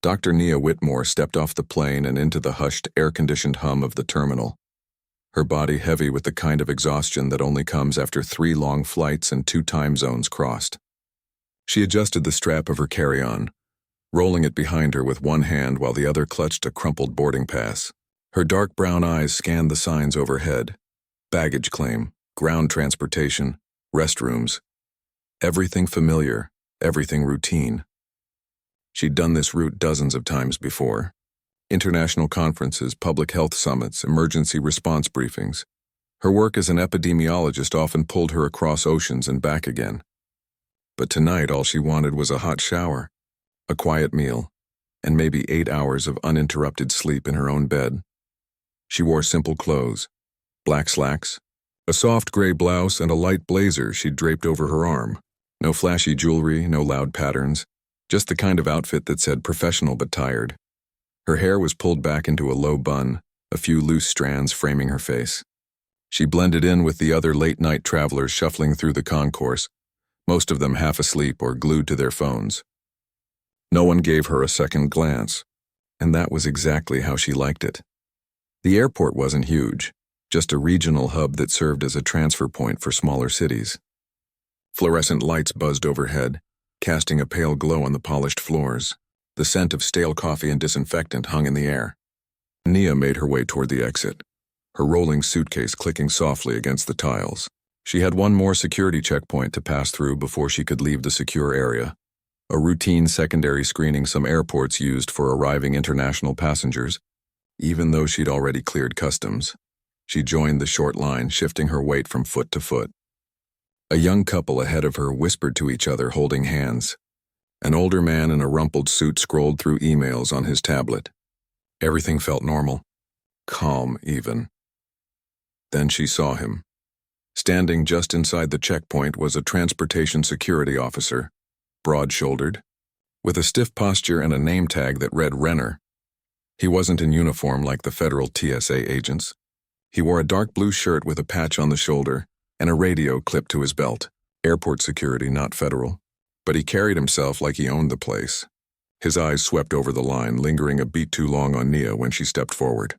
Dr. Nia Whitmore stepped off the plane and into the hushed, air-conditioned hum of the terminal, her body heavy with the kind of exhaustion that only comes after 3 long flights and 2 time zones crossed. She adjusted the strap of her carry-on, rolling it behind her with one hand while the other clutched a crumpled boarding pass. Her dark brown eyes scanned the signs overhead: baggage claim, ground transportation, restrooms. Everything familiar, everything routine. She'd done this route dozens of times before. International conferences, public health summits, emergency response briefings. Her work as an epidemiologist often pulled her across oceans and back again. But tonight all she wanted was a hot shower, a quiet meal, and maybe 8 hours of uninterrupted sleep in her own bed. She wore simple clothes: black slacks, a soft gray blouse, and a light blazer she'd draped over her arm. No flashy jewelry, no loud patterns, just the kind of outfit that said professional but tired. Her hair was pulled back into a low bun, a few loose strands framing her face. She blended in with the other late-night travelers shuffling through the concourse, most of them half asleep or glued to their phones. No one gave her a second glance, and that was exactly how she liked it. The airport wasn't huge, just a regional hub that served as a transfer point for smaller cities. Fluorescent lights buzzed overhead, casting a pale glow on the polished floors. The scent of stale coffee and disinfectant hung in the air. Nia made her way toward the exit, her rolling suitcase clicking softly against the tiles. She had one more security checkpoint to pass through before she could leave the secure area, a routine secondary screening some airports used for arriving international passengers, even though she'd already cleared customs. She joined the short line, shifting her weight from foot to foot. A young couple ahead of her whispered to each other, holding hands. An older man in a rumpled suit scrolled through emails on his tablet. Everything felt normal, calm even. Then she saw him. Standing just inside the checkpoint was a transportation security officer, broad-shouldered, with a stiff posture and a name tag that read Renner. He wasn't in uniform like the federal TSA agents. He wore a dark blue shirt with a patch on the shoulder and a radio clipped to his belt. Airport security, not federal. But he carried himself like he owned the place. His eyes swept over the line, lingering a beat too long on Nia when she stepped forward.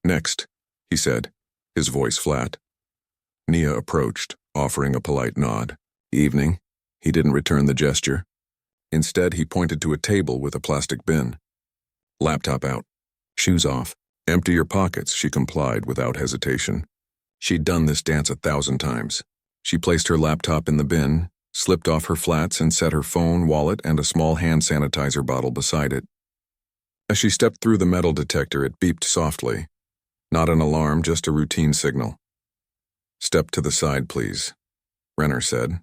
"Next," he said, his voice flat. Nia approached, offering a polite nod. "Evening." He didn't return the gesture. Instead, he pointed to a table with a plastic bin. "Laptop out. Shoes off. Empty your pockets," she complied without hesitation. She'd done this dance 1,000 times. She placed her laptop in the bin, slipped off her flats, and set her phone, wallet, and a small hand sanitizer bottle beside it. As she stepped through the metal detector, it beeped softly. Not an alarm, just a routine signal. "Step to the side, please," Renner said.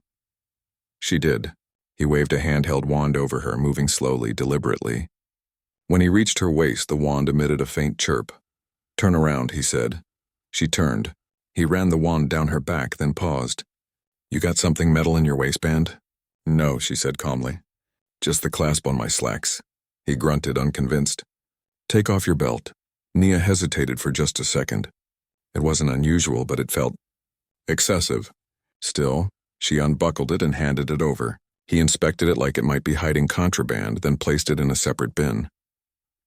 She did. He waved a handheld wand over her, moving slowly, deliberately. When he reached her waist, the wand emitted a faint chirp. "Turn around," he said. She turned. He ran the wand down her back, then paused. "You got something metal in your waistband?" "No," she said calmly. "Just the clasp on my slacks." He grunted, unconvinced. "Take off your belt." Nia hesitated for just a second. It wasn't unusual, but it felt excessive. Still, she unbuckled it and handed it over. He inspected it like it might be hiding contraband, then placed it in a separate bin.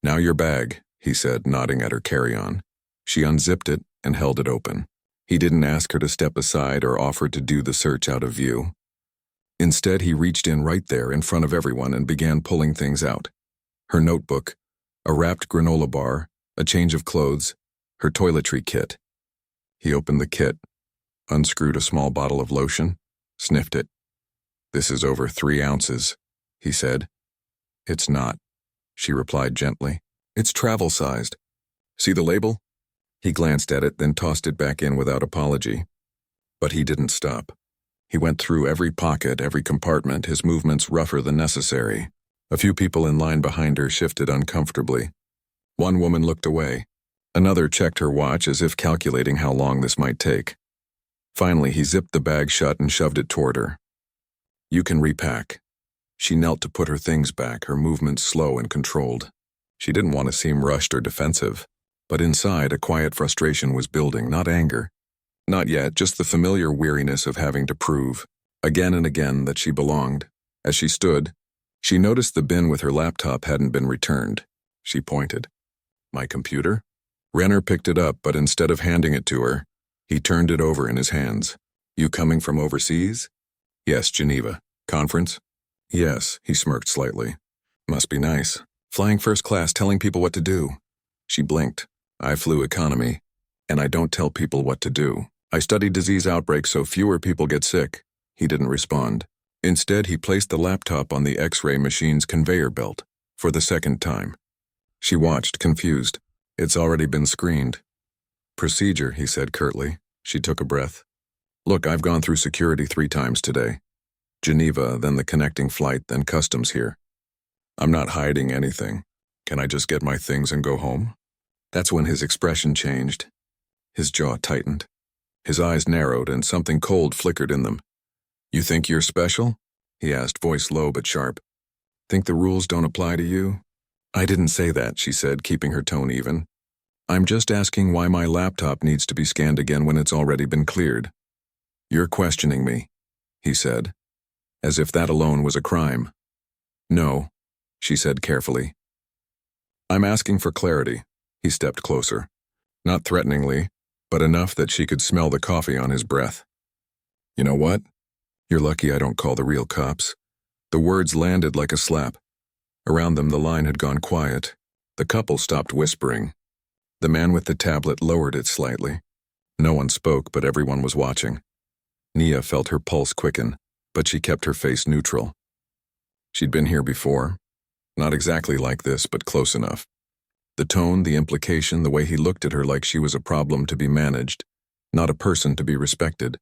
"Now your bag," he said, nodding at her carry-on. She unzipped it and held it open. He didn't ask her to step aside or offer to do the search out of view. Instead, he reached in right there in front of everyone and began pulling things out. Her notebook, a wrapped granola bar, a change of clothes, her toiletry kit. He opened the kit, unscrewed a small bottle of lotion, sniffed it. "This is over 3 ounces, he said. "It's not," she replied gently. "It's travel-sized. See the label?" He glanced at it, then tossed it back in without apology. But he didn't stop. He went through every pocket, every compartment, his movements rougher than necessary. A few people in line behind her shifted uncomfortably. One woman looked away. Another checked her watch as if calculating how long this might take. Finally, he zipped the bag shut and shoved it toward her. "You can repack." She knelt to put her things back, her movements slow and controlled. She didn't want to seem rushed or defensive. But inside, a quiet frustration was building, not anger. Not yet, just the familiar weariness of having to prove, again and again, that she belonged. As she stood, She noticed the bin with her laptop hadn't been returned. She pointed. My computer? Renner picked it up, but instead of handing it to her, he turned it over in his hands. You coming from overseas? Yes, Geneva. Conference? Yes, he smirked slightly. Must be nice. Flying first class, telling people what to do. She blinked. I flew economy, and I don't tell people what to do. I study disease outbreaks so fewer people get sick. He didn't respond. Instead, he placed the laptop on the X-ray machine's conveyor belt for the second time. She watched, confused. It's already been screened. Procedure, he said curtly. She took a breath. Look, I've gone through security 3 times today. Geneva, then the connecting flight, then customs here. I'm not hiding anything. Can I just get my things and go home? That's when his expression changed. His jaw tightened. His eyes narrowed and something cold flickered in them. You think you're special? He asked, voice low but sharp. Think the rules don't apply to you? I didn't say that, she said, keeping her tone even. I'm just asking why my laptop needs to be scanned again when it's already been cleared. You're questioning me, he said, as if that alone was a crime. No, she said carefully. I'm asking for clarity. He stepped closer. Not threateningly, but enough that she could smell the coffee on his breath. You know what? You're lucky I don't call the real cops. The words landed like a slap. Around them the line had gone quiet. The couple stopped whispering. The man with the tablet lowered it slightly. No one spoke, but everyone was watching. Nia felt her pulse quicken, but she kept her face neutral. She'd been here before. Not exactly like this, but close enough. The tone, the implication, the way he looked at her like she was a problem to be managed, not a person to be respected.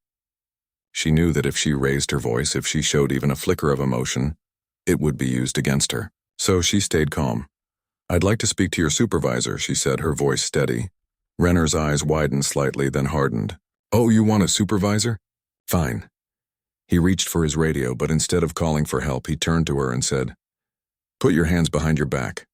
She knew that if she raised her voice, if she showed even a flicker of emotion, it would be used against her. So she stayed calm. I'd like to speak to your supervisor, she said, her voice steady. Renner's eyes widened slightly, then hardened. Oh, you want a supervisor? Fine. He reached for his radio, but instead of calling for help, he turned to her and said, Put your hands behind your back.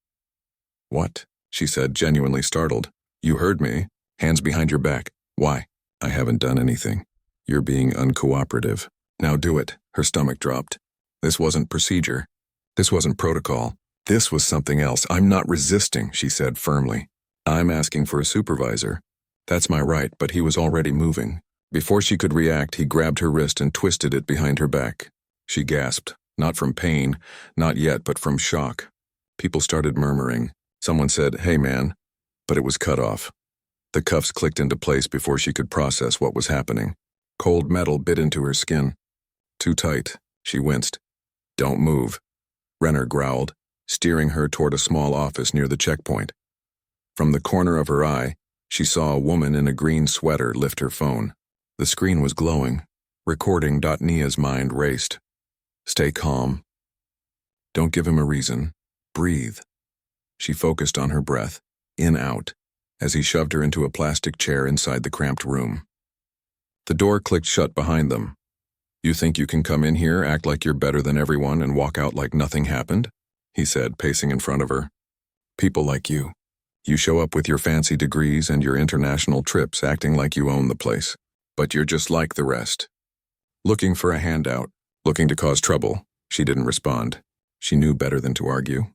What? She said, genuinely startled. You heard me. Hands behind your back. Why? I haven't done anything. You're being uncooperative. Now do it. Her stomach dropped. This wasn't procedure. This wasn't protocol. This was something else. I'm not resisting, she said firmly. I'm asking for a supervisor. That's my right, but he was already moving. Before she could react, he grabbed her wrist and twisted it behind her back. She gasped, not from pain, not yet, but from shock. People started murmuring. Someone said, hey man, but it was cut off. The cuffs clicked into place before she could process what was happening. Cold metal bit into her skin. Too tight, she winced. Don't move, Renner growled, steering her toward a small office near the checkpoint. From the corner of her eye, she saw a woman in a green sweater lift her phone. The screen was glowing. Recording. Nia's mind raced. Stay calm. Don't give him a reason. Breathe. She focused on her breath, in, out, as he shoved her into a plastic chair inside the cramped room. The door clicked shut behind them. You think you can come in here, act like you're better than everyone, and walk out like nothing happened? He said, pacing in front of her. People like you. You show up with your fancy degrees and your international trips, acting like you own the place. But you're just like the rest. Looking for a handout, looking to cause trouble. She didn't respond. She knew better than to argue.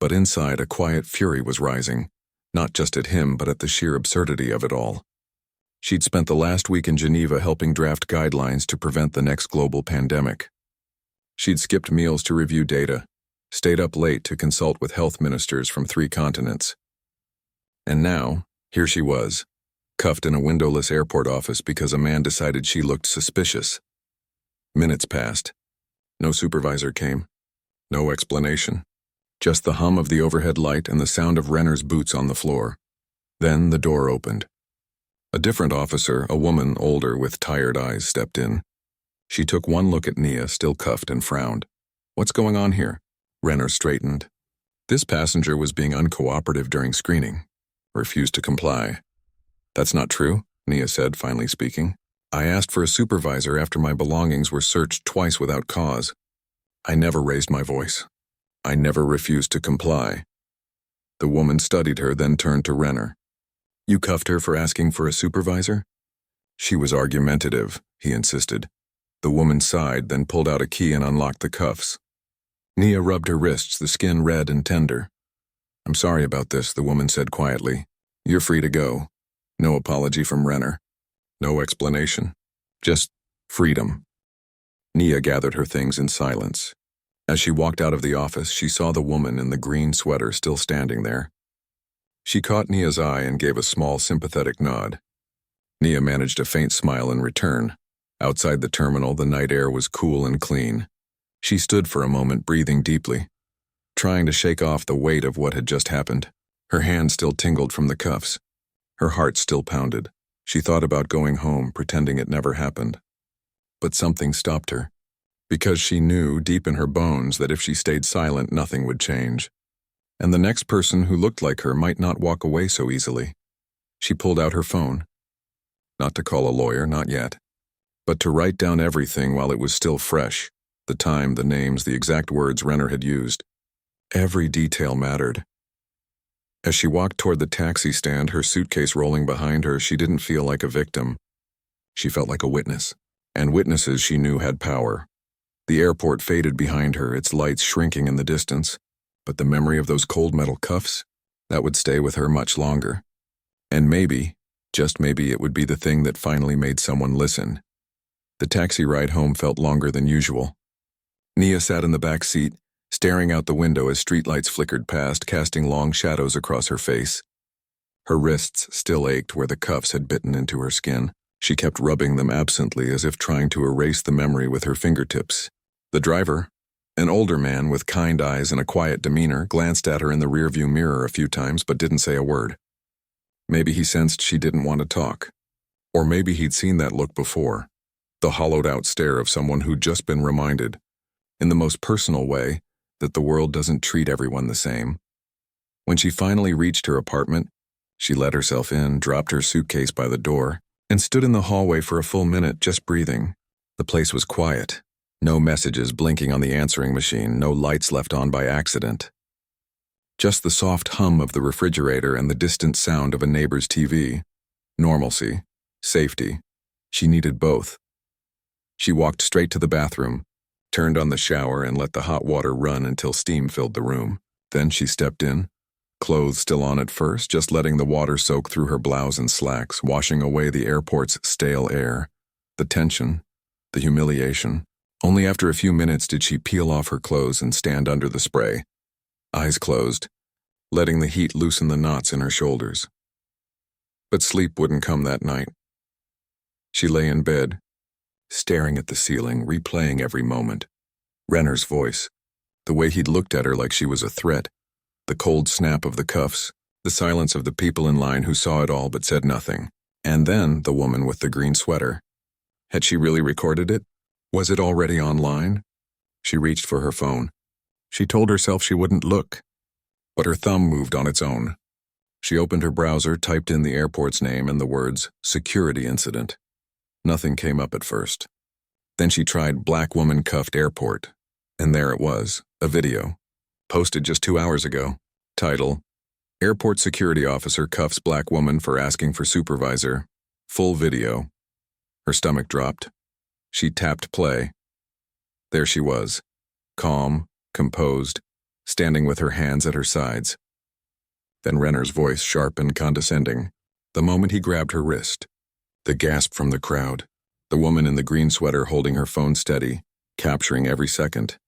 But inside, a quiet fury was rising, not just at him, but at the sheer absurdity of it all. She'd spent the last week in Geneva helping draft guidelines to prevent the next global pandemic. She'd skipped meals to review data, stayed up late to consult with health ministers from 3 continents. And now, here she was, cuffed in a windowless airport office because a man decided she looked suspicious. Minutes passed. No supervisor came. No explanation. Just the hum of the overhead light and the sound of Renner's boots on the floor. Then the door opened. A different officer, a woman older with tired eyes, stepped in. She took one look at Nia, still cuffed, and frowned. What's going on here? Renner straightened. This passenger was being uncooperative during screening. Refused to comply. That's not true, Nia said, finally speaking. I asked for a supervisor after my belongings were searched twice without cause. I never raised my voice. I never refused to comply. The woman studied her, then turned to Renner. You cuffed her for asking for a supervisor? She was argumentative, he insisted. The woman sighed, then pulled out a key and unlocked the cuffs. Nia rubbed her wrists, the skin red and tender. "I'm sorry about this," the woman said quietly. "You're free to go. No apology from Renner. No explanation. Just freedom." Nia gathered her things in silence. As she walked out of the office, she saw the woman in the green sweater still standing there. She caught Nia's eye and gave a small, sympathetic nod. Nia managed a faint smile in return. Outside the terminal, the night air was cool and clean. She stood for a moment, breathing deeply, trying to shake off the weight of what had just happened. Her hand still tingled from the cuffs. Her heart still pounded. She thought about going home, pretending it never happened. But something stopped her, because she knew deep in her bones that if she stayed silent, nothing would change. And the next person who looked like her might not walk away so easily. She pulled out her phone. Not to call a lawyer, not yet, but to write down everything while it was still fresh. The time, the names, the exact words Renner had used. Every detail mattered. As she walked toward the taxi stand, her suitcase rolling behind her, she didn't feel like a victim. She felt like a witness, and witnesses she knew had power. The airport faded behind her, its lights shrinking in the distance, but the memory of those cold metal cuffs, that would stay with her much longer. And maybe, just maybe, it would be the thing that finally made someone listen. The taxi ride home felt longer than usual. Nia sat in the back seat, staring out the window as streetlights flickered past, casting long shadows across her face. Her wrists still ached where the cuffs had bitten into her skin. She kept rubbing them absently as if trying to erase the memory with her fingertips. The driver, an older man with kind eyes and a quiet demeanor, glanced at her in the rearview mirror a few times but didn't say a word. Maybe he sensed she didn't want to talk. Or maybe he'd seen that look before, the hollowed-out stare of someone who'd just been reminded, in the most personal way, that the world doesn't treat everyone the same. When she finally reached her apartment, she let herself in, dropped her suitcase by the door, and stood in the hallway for a full minute just breathing. The place was quiet. No messages blinking on the answering machine, no lights left on by accident. Just the soft hum of the refrigerator and the distant sound of a neighbor's TV. Normalcy. Safety. She needed both. She walked straight to the bathroom, turned on the shower and let the hot water run until steam filled the room. Then she stepped in, clothes still on at first, just letting the water soak through her blouse and slacks, washing away the airport's stale air, the tension, the humiliation. Only after a few minutes did she peel off her clothes and stand under the spray, eyes closed, letting the heat loosen the knots in her shoulders. But sleep wouldn't come that night. She lay in bed, staring at the ceiling, replaying every moment. Renner's voice, the way he'd looked at her like she was a threat, the cold snap of the cuffs, the silence of the people in line who saw it all but said nothing. And then the woman with the green sweater. Had she really recorded it? Was it already online? She reached for her phone. She told herself she wouldn't look, but her thumb moved on its own. She opened her browser, typed in the airport's name and the words, "security incident." Nothing came up at first. Then she tried "black woman cuffed airport," and there it was, a video, posted just 2 hours ago. Title, "Airport security officer cuffs black woman for asking for supervisor." Full video. Her stomach dropped. She tapped play. There she was, calm, composed, standing with her hands at her sides. Then Renner's voice, sharp and condescending, the moment he grabbed her wrist. The gasp from the crowd, the woman in the green sweater holding her phone steady, capturing every second.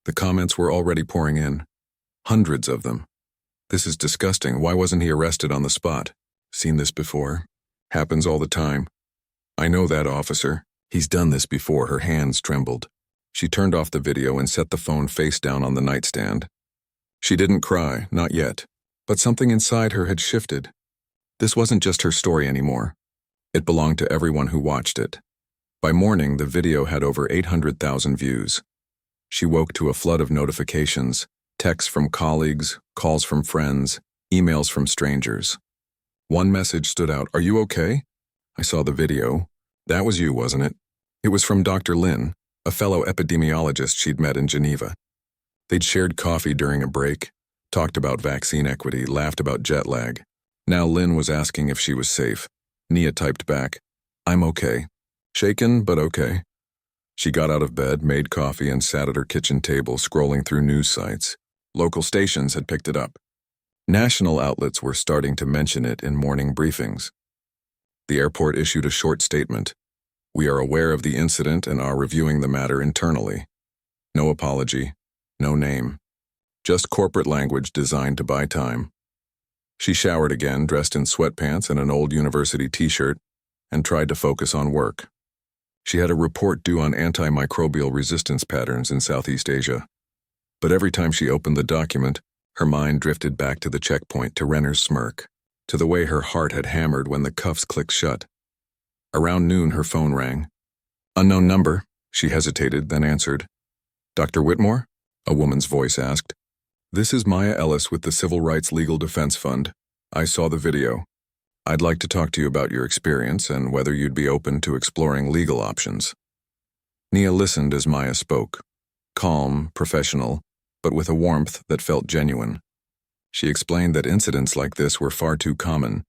The comments were already pouring in. Hundreds of them. "This is disgusting. Why wasn't he arrested on the spot? Seen this before. Happens all the time. I know that officer. He's done this before." Her hands trembled. She turned off the video and set the phone face down on the nightstand. She didn't cry, not yet, but something inside her had shifted. This wasn't just her story anymore. It belonged to everyone who watched it. By morning, the video had over 800,000 views. She woke to a flood of notifications, texts from colleagues, calls from friends, emails from strangers. One message stood out. "Are you okay? I saw the video. That was you, wasn't it?" It was from Dr. Lin, a fellow epidemiologist she'd met in Geneva. They'd shared coffee during a break, talked about vaccine equity, laughed about jet lag. Now Lin was asking if she was safe. Nia typed back, "I'm okay. Shaken, but okay." She got out of bed, made coffee, and sat at her kitchen table scrolling through news sites. Local stations had picked it up. National outlets were starting to mention it in morning briefings. The airport issued a short statement. "We are aware of the incident and are reviewing the matter internally." No apology, no name. Just corporate language designed to buy time. She showered again, dressed in sweatpants and an old university t-shirt, and tried to focus on work. She had a report due on antimicrobial resistance patterns in Southeast Asia. But every time she opened the document, her mind drifted back to the checkpoint, to Renner's smirk, to the way her heart had hammered when the cuffs clicked shut. Around noon, her phone rang. "Unknown number," she hesitated, then answered. "Dr. Whitmore?" a woman's voice asked. "This is Maya Ellis with the Civil Rights Legal Defense Fund. I saw the video. I'd like to talk to you about your experience and whether you'd be open to exploring legal options." Nia listened as Maya spoke. Calm, professional, but with a warmth that felt genuine. She explained that incidents like this were far too common,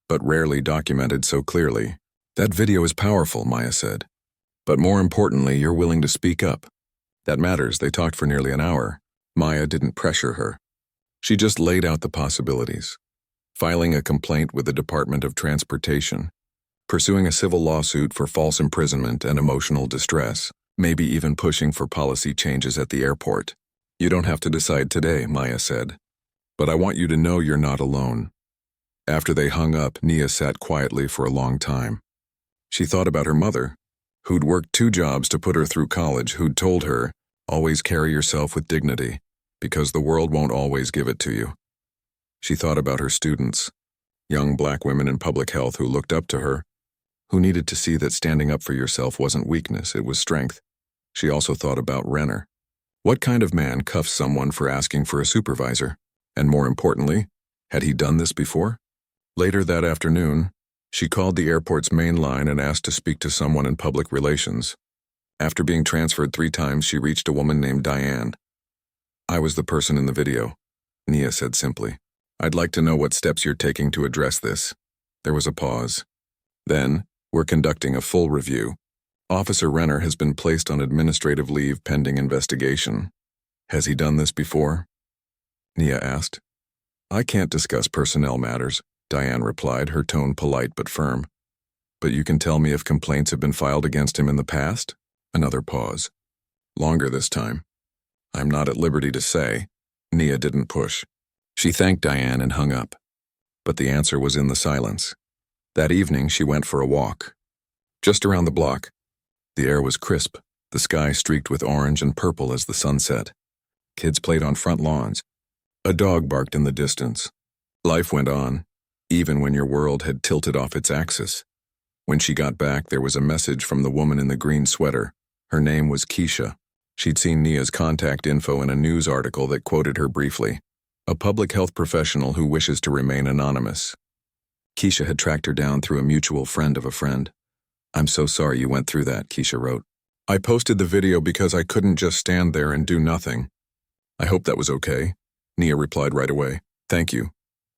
but rarely documented so clearly. "That video is powerful," Maya said. "But more importantly, you're willing to speak up. That matters." They talked for nearly an hour. Maya didn't pressure her. She just laid out the possibilities. Filing a complaint with the Department of Transportation, pursuing a civil lawsuit for false imprisonment and emotional distress, maybe even pushing for policy changes at the airport. "You don't have to decide today," Maya said. "But I want you to know you're not alone." After they hung up, Nia sat quietly for a long time. She thought about her mother, who'd worked 2 jobs to put her through college, who'd told her, "Always carry yourself with dignity, because the world won't always give it to you." She thought about her students, young black women in public health who looked up to her, who needed to see that standing up for yourself wasn't weakness, it was strength. She also thought about Renner. What kind of man cuffs someone for asking for a supervisor? And more importantly, had he done this before? Later that afternoon, she called the airport's main line and asked to speak to someone in public relations. After being transferred 3 times, she reached a woman named Diane. "I was the person in the video," Nia said simply. "I'd like to know what steps you're taking to address this." There was a pause. Then, "We're conducting a full review. Officer Renner has been placed on administrative leave pending investigation." "Has he done this before?" Nia asked. "I can't discuss personnel matters," Diane replied, her tone polite but firm. "But you can tell me if complaints have been filed against him in the past?" Another pause. Longer this time. "I'm not at liberty to say." Nia didn't push. She thanked Diane and hung up. But the answer was in the silence. That evening, she went for a walk. Just around the block. The air was crisp, the sky streaked with orange and purple as the sun set. Kids played on front lawns. A dog barked in the distance. Life went on, even when your world had tilted off its axis. When she got back, there was a message from the woman in the green sweater. Her name was Keisha. She'd seen Nia's contact info in a news article that quoted her briefly. "A public health professional who wishes to remain anonymous." Keisha had tracked her down through a mutual friend of a friend. "I'm so sorry you went through that," Keisha wrote. "I posted the video because I couldn't just stand there and do nothing." "I hope that was okay," Nia replied right away. "Thank you.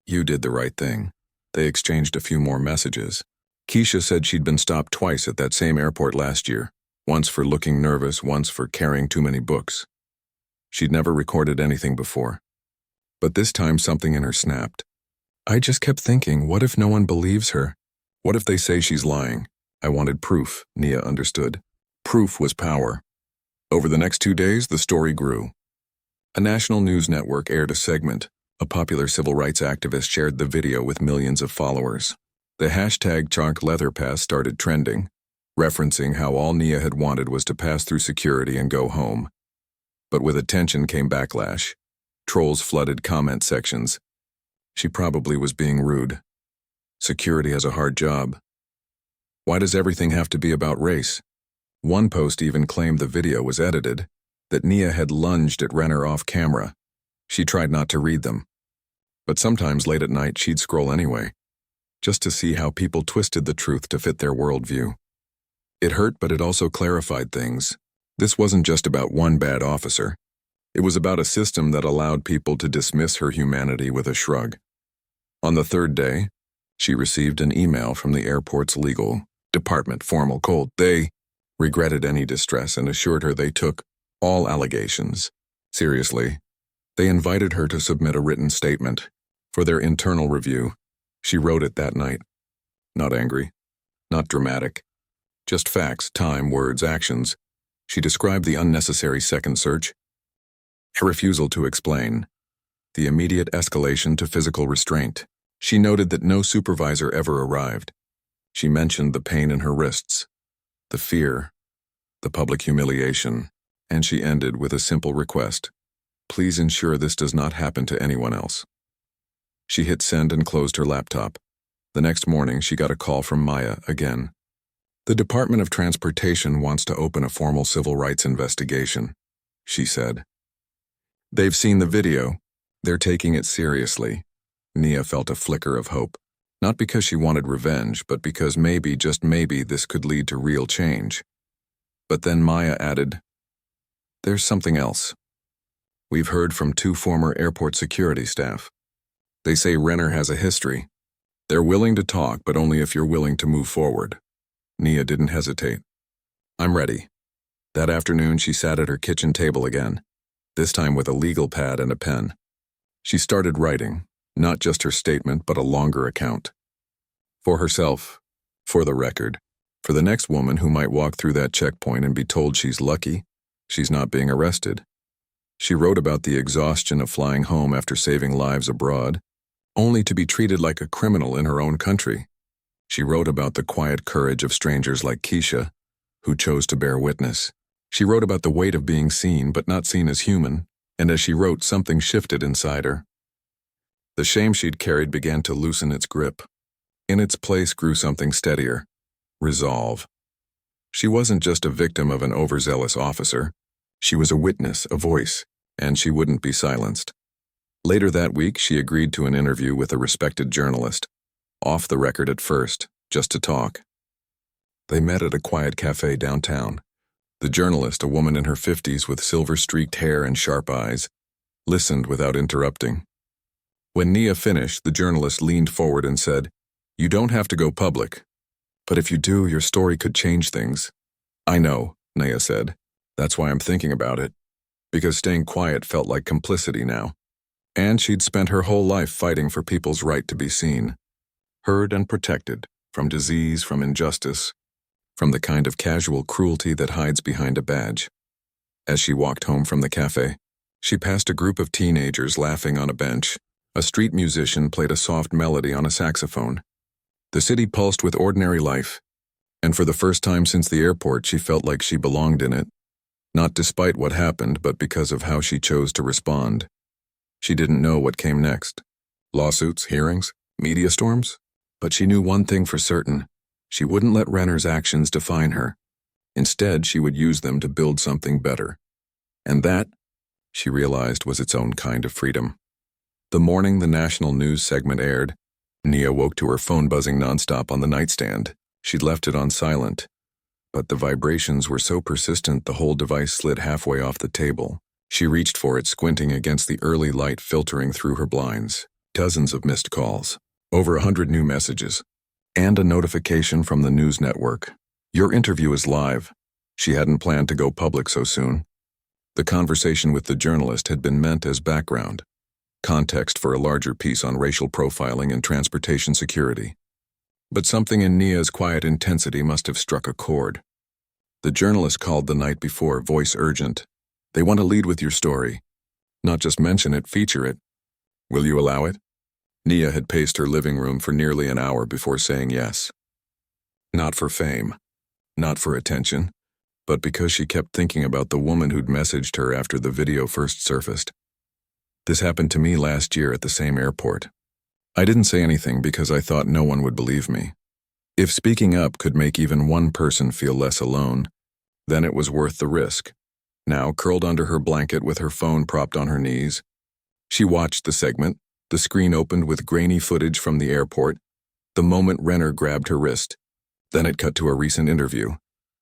You did the right thing." They exchanged a few more messages. Keisha said she'd been stopped twice at that same airport last year, once for looking nervous, once for carrying too many books. She'd never recorded anything before. But this time something in her snapped. "I just kept thinking, what if no one believes her? What if they say she's lying?" I wanted proof, Nia understood. Proof was power. Over the next 2 days, the story grew. A national news network aired a segment. A popular civil rights activist shared the video with millions of followers. The hashtag #ChalkLeatherPass started trending, referencing how all Nia had wanted was to pass through security and go home. But with attention came backlash. Trolls flooded comment sections. She probably was being rude. Security has a hard job. Why does everything have to be about race? One post even claimed the video was edited, that Nia had lunged at Renner off camera. She tried not to read them. But sometimes late at night she'd scroll anyway, just to see how people twisted the truth to fit their worldview. It hurt, but it also clarified things. This wasn't just about one bad officer. It was about a system that allowed people to dismiss her humanity with a shrug. On the 3rd day, she received an email from the airport's legal department, formal, cold. They regretted any distress, and assured her they took all allegations seriously. They invited her to submit a written statement for their internal review. She wrote it that night. Not angry, not dramatic, just facts, time, words, actions. She described the unnecessary second search, a refusal to explain, the immediate escalation to physical restraint. She noted that no supervisor ever arrived. She mentioned the pain in her wrists, the fear, the public humiliation, and she ended with a simple request. Please ensure this does not happen to anyone else. She hit send and closed her laptop. The next morning, she got a call from Maya again. The Department of Transportation wants to open a formal civil rights investigation, she said. They've seen the video. They're taking it seriously. Nia felt a flicker of hope, not because she wanted revenge, but because maybe, just maybe, this could lead to real change. But then Maya added, "There's something else. We've heard from 2 former airport security staff. They say Renner has a history. They're willing to talk, but only if you're willing to move forward." Nia didn't hesitate. "I'm ready." That afternoon, she sat at her kitchen table again, this time with a legal pad and a pen. She started writing, not just her statement, but a longer account. For herself, for the record, for the next woman who might walk through that checkpoint and be told she's lucky, she's not being arrested. She wrote about the exhaustion of flying home after saving lives abroad, only to be treated like a criminal in her own country. She wrote about the quiet courage of strangers like Keisha, who chose to bear witness. She wrote about the weight of being seen but not seen as human, and as she wrote, something shifted inside her. The shame she'd carried began to loosen its grip. In its place grew something steadier: resolve. She wasn't just a victim of an overzealous officer. She was a witness, a voice, and she wouldn't be silenced. Later that week, she agreed to an interview with a respected journalist, off the record at first, just to talk. They met at a quiet cafe downtown. The journalist, a woman in her 50s with silver-streaked hair and sharp eyes, listened without interrupting. When Nia finished, the journalist leaned forward and said, "You don't have to go public. But if you do, your story could change things." "I know," Nia said. "That's why I'm thinking about it." Because staying quiet felt like complicity now. And she'd spent her whole life fighting for people's right to be seen, heard and protected, from disease, from injustice, from the kind of casual cruelty that hides behind a badge. As she walked home from the cafe, she passed a group of teenagers laughing on a bench. A street musician played a soft melody on a saxophone. The city pulsed with ordinary life, and for the first time since the airport, she felt like she belonged in it. Not despite what happened, but because of how she chose to respond. She didn't know what came next. Lawsuits, hearings, media storms? But she knew one thing for certain. She wouldn't let Renner's actions define her. Instead, she would use them to build something better. And that, she realized, was its own kind of freedom. The morning the national news segment aired, Nia woke to her phone buzzing nonstop on the nightstand. She'd left it on silent, but the vibrations were so persistent the whole device slid halfway off the table. She reached for it, squinting against the early light filtering through her blinds. Dozens of missed calls, over 100 new messages, and a notification from the news network. "Your interview is live." She hadn't planned to go public so soon. The conversation with the journalist had been meant as background, context for a larger piece on racial profiling and transportation security. But something in Nia's quiet intensity must have struck a chord. The journalist called the night before, voice urgent. "They want to lead with your story. Not just mention it, feature it. Will you allow it?" Nia had paced her living room for nearly an hour before saying yes. Not for fame, not for attention, but because she kept thinking about the woman who'd messaged her after the video first surfaced. "This happened to me last year at the same airport. I didn't say anything because I thought no one would believe me. If speaking up could make even one person feel less alone, then it was worth the risk." Now, curled under her blanket with her phone propped on her knees, she watched the segment. The screen opened with grainy footage from the airport, the moment Renner grabbed her wrist. Then it cut to a recent interview.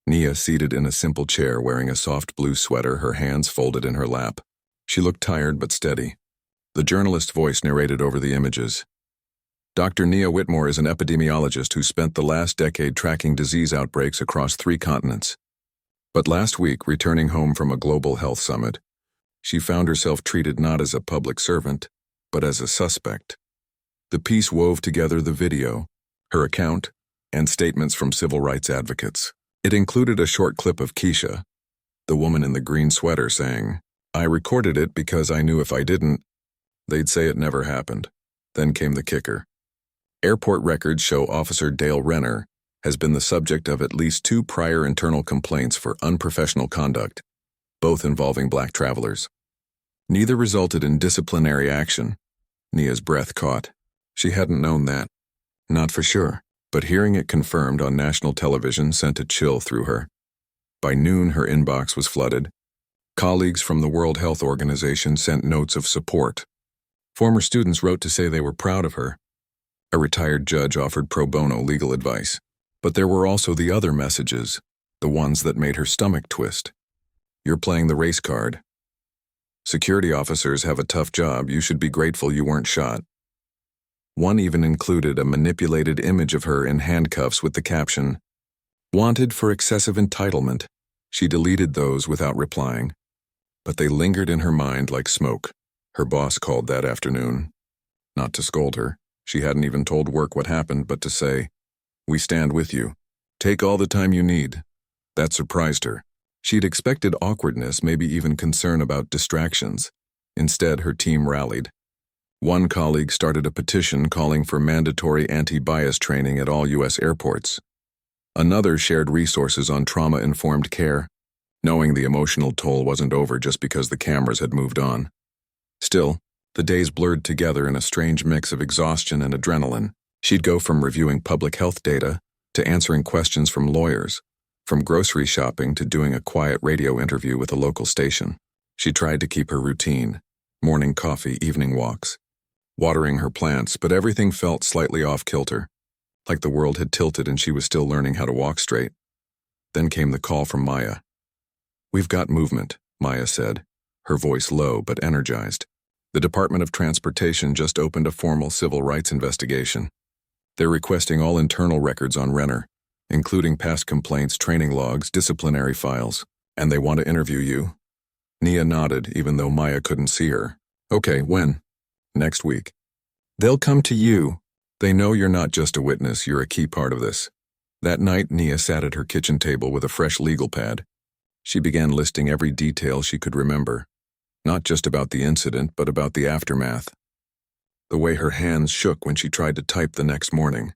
Nia seated in a simple chair wearing a soft blue sweater, her hands folded in her lap. She looked tired but steady. The journalist's voice narrated over the images. "Dr. Nia Whitmore is an epidemiologist who spent the last decade tracking disease outbreaks across 3 continents. But last week, returning home from a global health summit, she found herself treated not as a public servant, but as a suspect. The piece wove together the video, her account, and statements from civil rights advocates. It included a short clip of Keisha, the woman in the green sweater, saying, "I recorded it because I knew if I didn't, they'd say it never happened." Then came the kicker. Airport records show Officer Dale Renner has been the subject of at least 2 prior internal complaints for unprofessional conduct, both involving black travelers. Neither resulted in disciplinary action. Nia's breath caught. She hadn't known that. Not for sure, but hearing it confirmed on national television sent a chill through her. By noon, her inbox was flooded. Colleagues from the World Health Organization sent notes of support. Former students wrote to say they were proud of her. A retired judge offered pro bono legal advice. But there were also the other messages, the ones that made her stomach twist. "You're playing the race card. Security officers have a tough job. You should be grateful you weren't shot." One even included a manipulated image of her in handcuffs with the caption, "Wanted for excessive entitlement." She deleted those without replying, but they lingered in her mind like smoke. Her boss called that afternoon. Not to scold her. She hadn't even told work what happened, but to say, "We stand with you. Take all the time you need." That surprised her. She'd expected awkwardness, maybe even concern about distractions. Instead, her team rallied. One colleague started a petition calling for mandatory anti-bias training at all U.S. airports. Another shared resources on trauma-informed care, knowing the emotional toll wasn't over just because the cameras had moved on. Still, the days blurred together in a strange mix of exhaustion and adrenaline. She'd go from reviewing public health data to answering questions from lawyers, from grocery shopping to doing a quiet radio interview with a local station. She tried to keep her routine, morning coffee, evening walks, watering her plants, but everything felt slightly off-kilter, like the world had tilted and she was still learning how to walk straight. Then came the call from Maya. "We've got movement," Maya said, her voice low but energized. The Department of Transportation just opened a formal civil rights investigation. They're requesting all internal records on Renner, including past complaints, training logs, disciplinary files, and they want to interview you. Nia nodded, even though Maya couldn't see her. "Okay, when?" "Next week." "They'll come to you. They know you're not just a witness, you're a key part of this." That night, Nia sat at her kitchen table with a fresh legal pad. She began listing every detail she could remember, not just about the incident, but about the aftermath. The way her hands shook when she tried to type the next morning.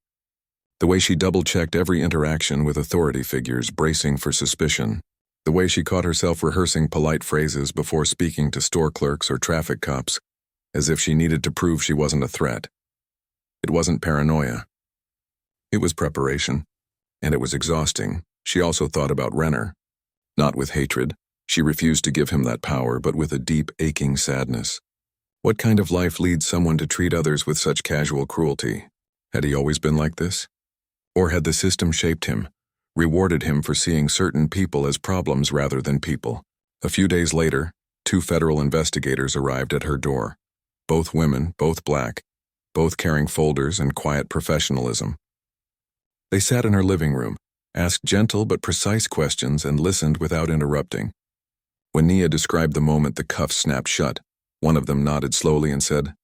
The way she double-checked every interaction with authority figures, bracing for suspicion. The way she caught herself rehearsing polite phrases before speaking to store clerks or traffic cops, as if she needed to prove she wasn't a threat. It wasn't paranoia. It was preparation, and it was exhausting. She also thought about Renner. Not with hatred. She refused to give him that power, but with a deep, aching sadness. What kind of life leads someone to treat others with such casual cruelty? Had he always been like this? Or had the system shaped him, rewarded him for seeing certain people as problems rather than people? A few days later, 2 federal investigators arrived at her door. Both women, both black, both carrying folders and quiet professionalism. They sat in her living room, asked gentle but precise questions, and listened without interrupting. When Nia described the moment the cuffs snapped shut, one of them nodded slowly and said,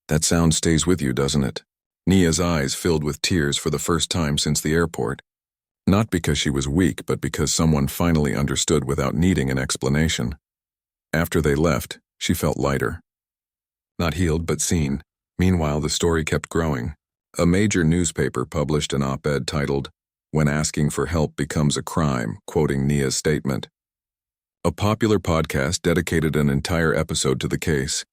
"That sound stays with you, doesn't it?" Nia's eyes filled with tears for the first time since the airport. Not because she was weak, but because someone finally understood without needing an explanation. After they left, she felt lighter. Not healed, but seen. Meanwhile, the story kept growing. A major newspaper published an op-ed titled, "When Asking for Help Becomes a Crime," quoting Nia's statement. A popular podcast dedicated an entire episode to the case,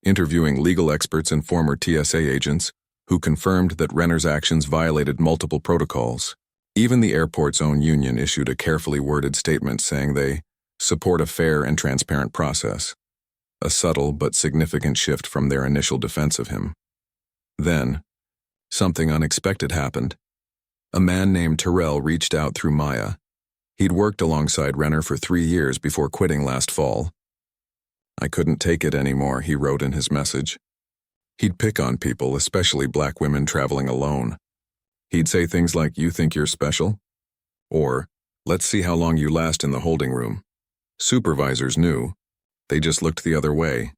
interviewing legal experts and former TSA agents who confirmed that Renner's actions violated multiple protocols. Even the airport's own union issued a carefully worded statement saying they support a fair and transparent process. A subtle but significant shift from their initial defense of him. Then, something unexpected happened. A man named Terrell reached out through Maya. He'd worked alongside Renner for 3 years before quitting last fall. "I couldn't take it anymore," he wrote in his message. He'd pick on people, especially black women traveling alone. He'd say things like, "You think you're special?" Or, Let's see how long you last in the holding room. Supervisors knew. They just looked the other way.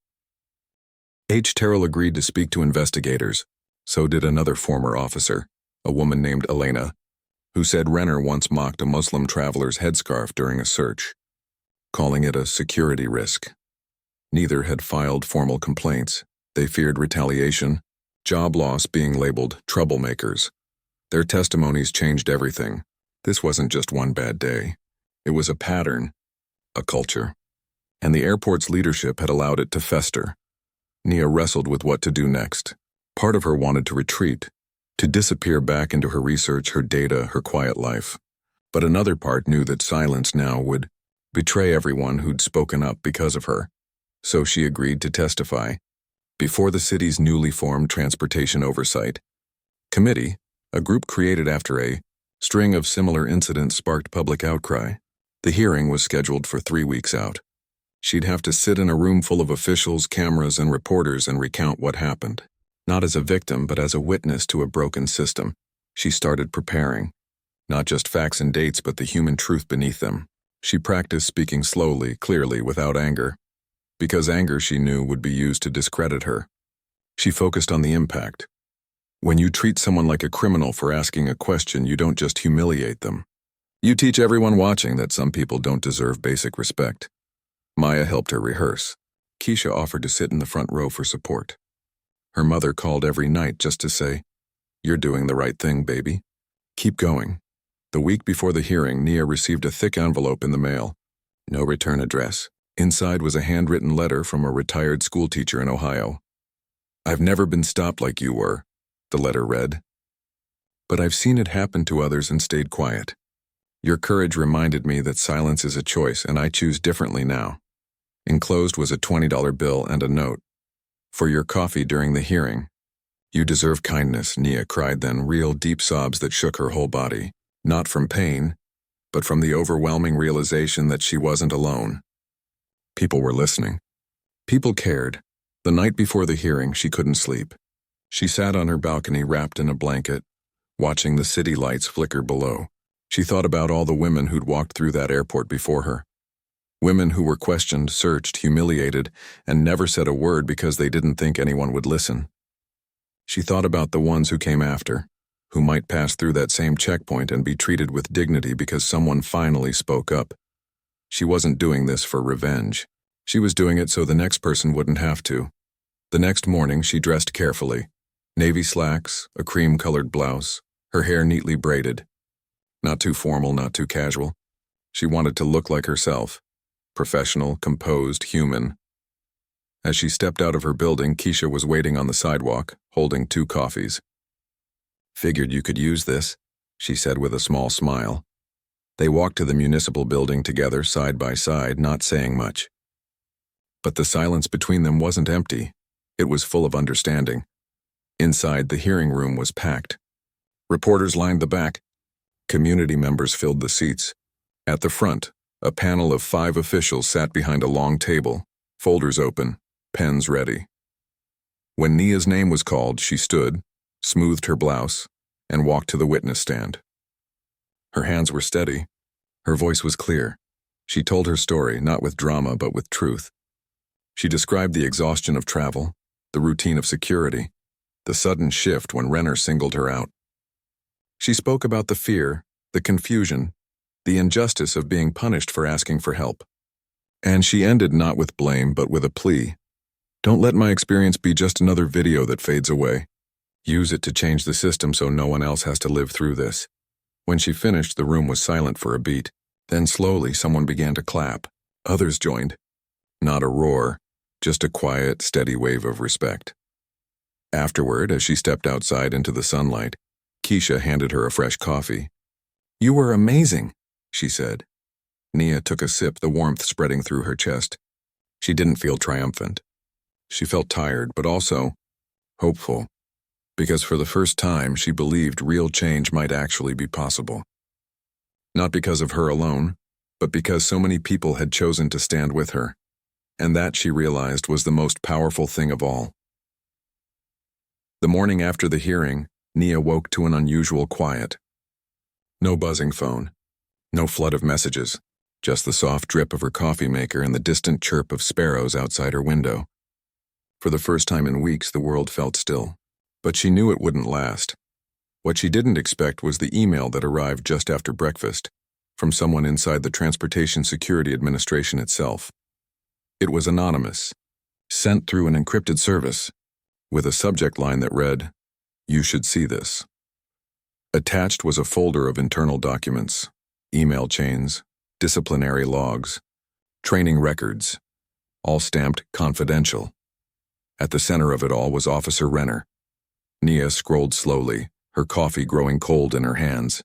Terrell agreed to speak to investigators. So did another former officer, a woman named Elena, who said Renner once mocked a Muslim traveler's headscarf during a search, calling it a security risk. Neither had filed formal complaints. They feared retaliation, job loss, being labeled troublemakers. Their testimonies changed everything. This wasn't just one bad day. It was a pattern, a culture. And the airport's leadership had allowed it to fester. Nia wrestled with what to do next. Part of her wanted to retreat, to disappear back into her research, her data, her quiet life. But another part knew that silence now would betray everyone who'd spoken up because of her. So she agreed to testify before the city's newly formed Transportation Oversight Committee, a group created after a string of similar incidents sparked public outcry. The hearing was scheduled for 3 weeks out. She'd have to sit in a room full of officials, cameras, and reporters and recount what happened. Not as a victim, but as a witness to a broken system. She started preparing. Not just facts and dates, but the human truth beneath them. She practiced speaking slowly, clearly, without anger. Because anger, she knew, would be used to discredit her. She focused on the impact. When you treat someone like a criminal for asking a question, you don't just humiliate them. You teach everyone watching that some people don't deserve basic respect. Maya helped her rehearse. Keisha offered to sit in the front row for support. Her mother called every night just to say, "You're doing the right thing, baby. Keep going." The week before the hearing, Nia received a thick envelope in the mail. No return address. Inside was a handwritten letter from a retired schoolteacher in Ohio. "I've never been stopped like you were," the letter read. "But I've seen it happen to others and stayed quiet. Your courage reminded me that silence is a choice, and I choose differently now." Enclosed was a $20 bill and a note. "For your coffee during the hearing." "You deserve kindness," Nia cried then, real deep sobs that shook her whole body. Not from pain, but from the overwhelming realization that she wasn't alone. People were listening. People cared. The night before the hearing, she couldn't sleep. She sat on her balcony wrapped in a blanket, watching the city lights flicker below. She thought about all the women who'd walked through that airport before her. Women who were questioned, searched, humiliated, and never said a word because they didn't think anyone would listen. She thought about the ones who came after, who might pass through that same checkpoint and be treated with dignity because someone finally spoke up. She wasn't doing this for revenge. She was doing it so the next person wouldn't have to. The next morning, she dressed carefully. Navy slacks, a cream-colored blouse, her hair neatly braided. Not too formal, not too casual. She wanted to look like herself. Professional, composed, human. As she stepped out of her building, Keisha was waiting on the sidewalk, holding 2 coffees. "Figured you could use this," she said with a small smile. They walked to the municipal building together, side by side, not saying much. But the silence between them wasn't empty. It was full of understanding. Inside, the hearing room was packed. Reporters lined the back. Community members filled the seats. At the front, a panel of 5 officials sat behind a long table, folders open, pens ready. When Nia's name was called, she stood, smoothed her blouse, and walked to the witness stand. Her hands were steady. Her voice was clear. She told her story, not with drama, but with truth. She described the exhaustion of travel, the routine of security, the sudden shift when Renner singled her out. She spoke about the fear, the confusion, the injustice of being punished for asking for help. And she ended not with blame, but with a plea. "Don't let my experience be just another video that fades away. Use it to change the system so no one else has to live through this." When she finished, the room was silent for a beat. Then slowly someone began to clap. Others joined. Not a roar, just a quiet, steady wave of respect. Afterward, as she stepped outside into the sunlight, Keisha handed her a fresh coffee. "You were amazing," she said. Nia took a sip, the warmth spreading through her chest. She didn't feel triumphant. She felt tired, but also hopeful, because for the first time she believed real change might actually be possible. Not because of her alone, but because so many people had chosen to stand with her. And that, she realized, was the most powerful thing of all. The morning after the hearing, Nia woke to an unusual quiet. No buzzing phone. No flood of messages, just the soft drip of her coffee maker and the distant chirp of sparrows outside her window. For the first time in weeks, the world felt still. But she knew it wouldn't last. What she didn't expect was the email that arrived just after breakfast, from someone inside the Transportation Security Administration itself. It was anonymous, sent through an encrypted service, with a subject line that read, "You should see this." Attached was a folder of internal documents, email chains, disciplinary logs, training records, all stamped confidential. At the center of it all was Officer Renner. Nia scrolled slowly, her coffee growing cold in her hands.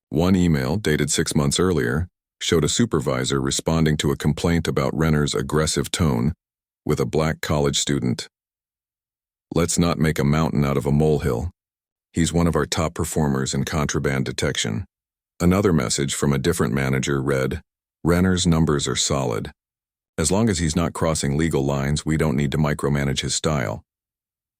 One email, dated 6 months earlier, showed a supervisor responding to a complaint about Renner's aggressive tone with a black college student. "Let's not make a mountain out of a molehill. He's one of our top performers in contraband detection." Another message from a different manager read, "Renner's numbers are solid. As long as he's not crossing legal lines, we don't need to micromanage his style."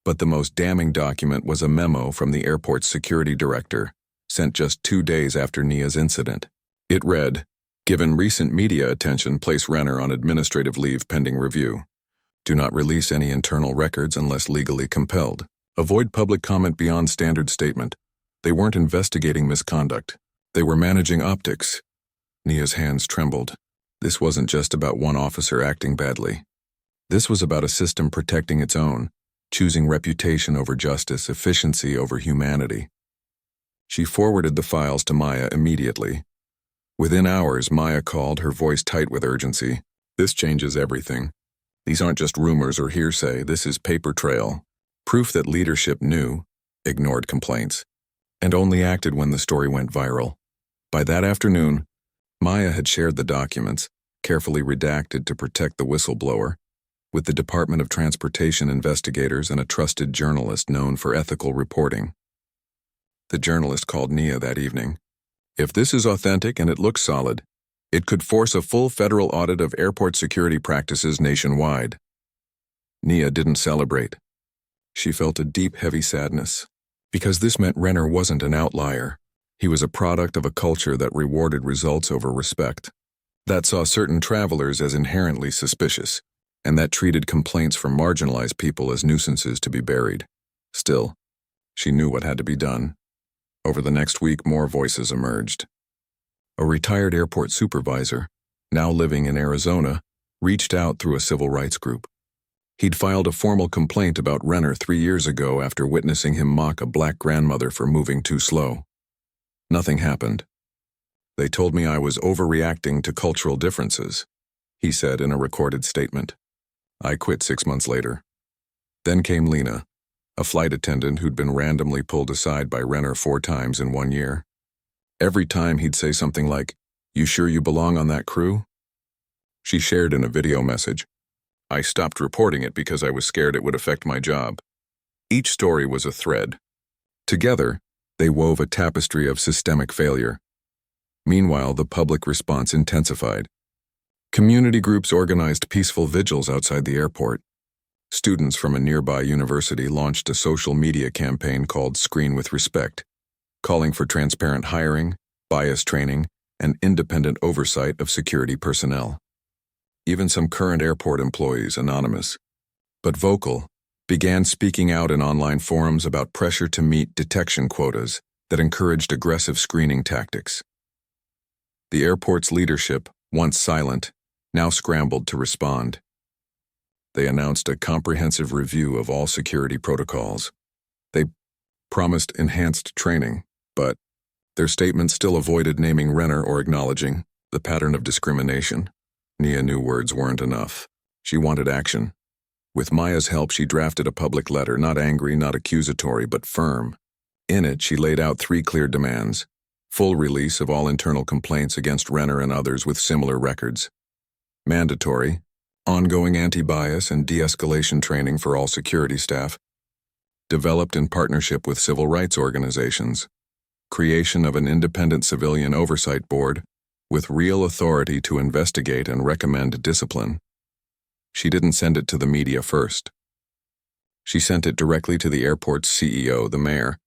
But the most damning document was a memo from the airport's security director, sent just 2 days after Nia's incident. It read, "Given recent media attention, place Renner on administrative leave pending review. Do not release any internal records unless legally compelled. Avoid public comment beyond standard statement. They weren't investigating misconduct. They were managing optics." Nia's hands trembled. This wasn't just about one officer acting badly. This was about a system protecting its own, choosing reputation over justice, efficiency over humanity. She forwarded the files to Maya immediately. Within hours, Maya called, her voice tight with urgency. "This changes everything. These aren't just rumors or hearsay, this is paper trail. Proof that leadership knew, ignored complaints, and only acted when the story went viral." By that afternoon, Maya had shared the documents, carefully redacted to protect the whistleblower, with the Department of Transportation investigators and a trusted journalist known for ethical reporting. The journalist called Nia that evening. "If this is authentic and it looks solid, it could force a full federal audit of airport security practices nationwide." Nia didn't celebrate. She felt a deep, heavy sadness, because this meant Renner wasn't an outlier. He was a product of a culture that rewarded results over respect, that saw certain travelers as inherently suspicious, and that treated complaints from marginalized people as nuisances to be buried. Still, she knew what had to be done. Over the next week, more voices emerged. A retired airport supervisor, now living in Arizona, reached out through a civil rights group. He'd filed a formal complaint about Renner 3 years ago after witnessing him mock a black grandmother for moving too slow. Nothing happened. "They told me I was overreacting to cultural differences," he said in a recorded statement. "I quit 6 months later." Then came Lena, a flight attendant who'd been randomly pulled aside by Renner 4 times in 1 year. Every time he'd say something like, "You sure you belong on that crew?" She shared in a video message, "I stopped reporting it because I was scared it would affect my job." Each story was a thread. Together, they wove a tapestry of systemic failure. Meanwhile, the public response intensified. Community groups organized peaceful vigils outside the airport. Students from a nearby university launched a social media campaign called Screen with Respect, calling for transparent hiring, bias training, and independent oversight of security personnel. Even some current airport employees, anonymous but vocal, began speaking out in online forums about pressure to meet detection quotas that encouraged aggressive screening tactics. The airport's leadership, once silent, now scrambled to respond. They announced a comprehensive review of all security protocols. They promised enhanced training, but their statement still avoided naming Renner or acknowledging the pattern of discrimination. Nia knew words weren't enough. She wanted action. With Maya's help, she drafted a public letter, not angry, not accusatory, but firm. In it, she laid out 3 clear demands: full release of all internal complaints against Renner and others with similar records; mandatory, ongoing anti-bias and de-escalation training for all security staff; developed in partnership with civil rights organizations; creation of an independent civilian oversight board with real authority to investigate and recommend discipline. She didn't send it to the media first. She sent it directly to the airport's CEO, the mayor,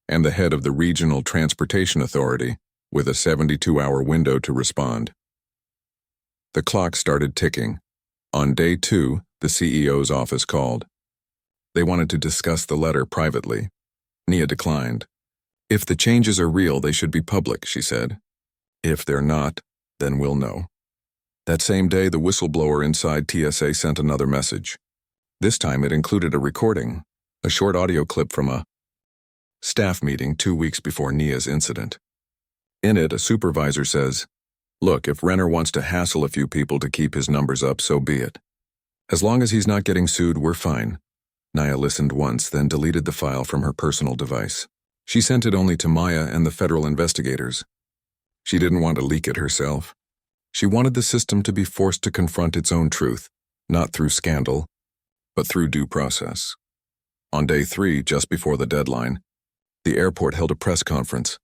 and the head of the Regional Transportation Authority, with a 72-hour window to respond. The clock started ticking. On day 2, the CEO's office called. They wanted to discuss the letter privately. Nia declined. If the changes are real, they should be public, she said. If they're not, then we'll know. That same day, the whistleblower inside TSA sent another message. This time it included a recording, a short audio clip from a staff meeting 2 weeks before Nia's incident. In it, a supervisor says, "Look, if Renner wants to hassle a few people to keep his numbers up, so be it. As long as he's not getting sued, we're fine." Nia listened once, then deleted the file from her personal device. She sent it only to Maya and the federal investigators. She didn't want to leak it herself. She wanted the system to be forced to confront its own truth, not through scandal, but through due process. On day 3, just before the deadline, the airport held a press conference.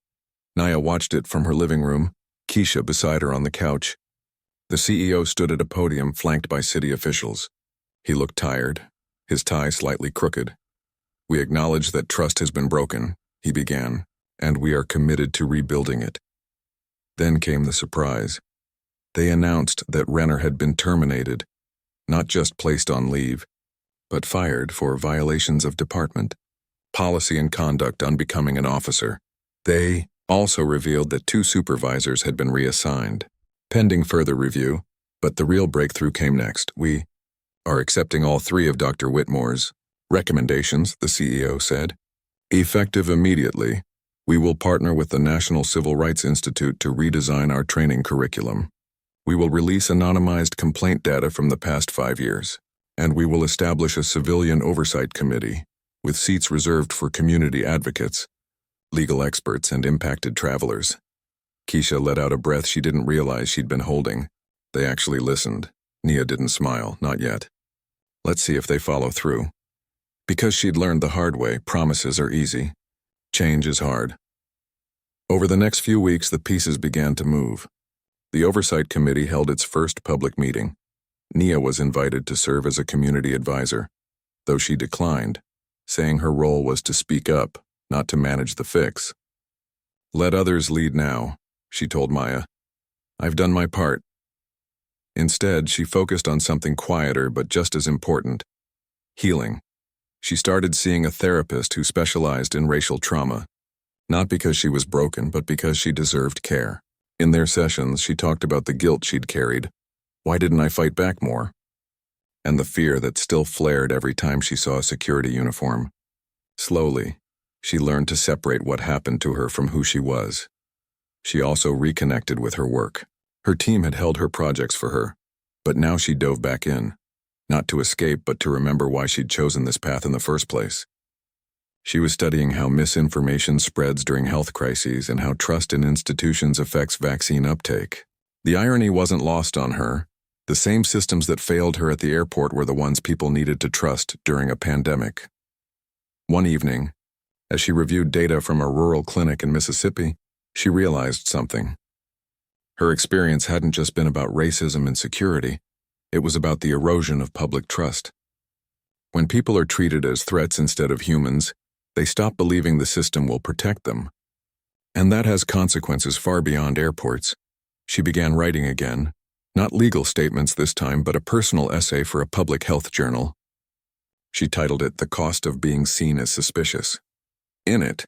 Nia watched it from her living room, Keisha beside her on the couch. The CEO stood at a podium flanked by city officials. He looked tired, his tie slightly crooked. "We acknowledge that trust has been broken," he began, "and we are committed to rebuilding it." Then came the surprise. They announced that Renner had been terminated, not just placed on leave, but fired for violations of department policy and conduct unbecoming an officer. They also revealed that 2 supervisors had been reassigned, pending further review, but the real breakthrough came next. "We are accepting all 3 of Dr. Whitmore's recommendations," the CEO said. "Effective immediately, we will partner with the National Civil Rights Institute to redesign our training curriculum. We will release anonymized complaint data from the past 5 years, and we will establish a civilian oversight committee with seats reserved for community advocates, legal experts, and impacted travelers." Keisha let out a breath she didn't realize she'd been holding. They actually listened. Nia didn't smile, not yet. Let's see if they follow through. Because she'd learned the hard way, promises are easy. Change is hard. Over the next few weeks, the pieces began to move. The Oversight Committee held its first public meeting. Nia was invited to serve as a community advisor, though she declined, saying her role was to speak up, not to manage the fix. "Let others lead now," she told Maya. "I've done my part." Instead, she focused on something quieter but just as important: healing. She started seeing a therapist who specialized in racial trauma, not because she was broken, but because she deserved care. In their sessions, she talked about the guilt she'd carried. Why didn't I fight back more? And the fear that still flared every time she saw a security uniform. Slowly, she learned to separate what happened to her from who she was. She also reconnected with her work. Her team had held her projects for her, but now she dove back in, not to escape, but to remember why she'd chosen this path in the first place. She was studying how misinformation spreads during health crises and how trust in institutions affects vaccine uptake. The irony wasn't lost on her. The same systems that failed her at the airport were the ones people needed to trust during a pandemic. One evening, as she reviewed data from a rural clinic in Mississippi, she realized something. Her experience hadn't just been about racism and security. It was about the erosion of public trust. When people are treated as threats instead of humans, they stop believing the system will protect them. And that has consequences far beyond airports. She began writing again, not legal statements this time, but a personal essay for a public health journal. She titled it "The Cost of Being Seen as Suspicious." In it,